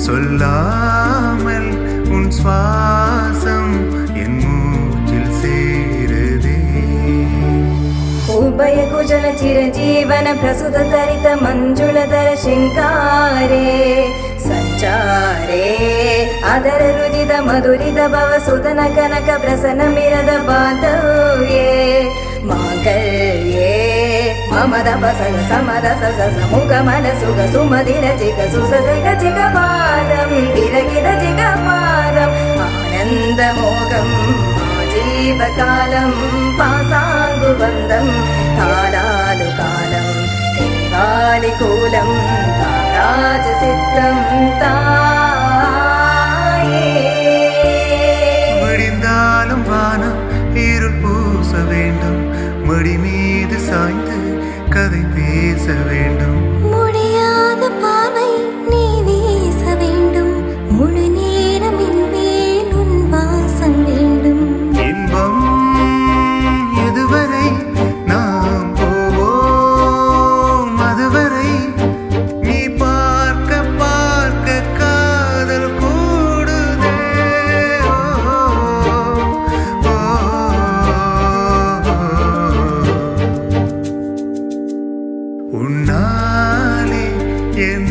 சொல்லாமல் உன் சுவாசம் என் மூச்சில் சேருதே. उभय कुशल चिरजीवन प्रसुत तरित मंजुलधर शिंकारे संचारे आदर रुजित मधुरित भव सुदन कनक प्रसन्न मिरद बांधव्ये मांगल्ये मम तपसग समद सस समुख मन सुख सुमधिर जिग सुसजग जिग पादम विरगिद जिग पादम आनंद मोगम जीवकालं पासाङ्गुबन्धं तालालुकालं देवालिकूलं ताराजसिद्धं ताये. விடிந்தாலும் வானம் இருள் பூச வேண்டும், மடி மீது சாய்ந்து கதை பேச வேண்டும். முடியாத பார்வை நீ வீச வேண்டும், முழு நேரம் என்பேன் உன் வாசம் வேண்டும். இன்பம் எதுவரை நாம் போவோம், அதுவரை நீ பார்க்க பார்க்க காதல் கூடுதே. உன்னாலே என்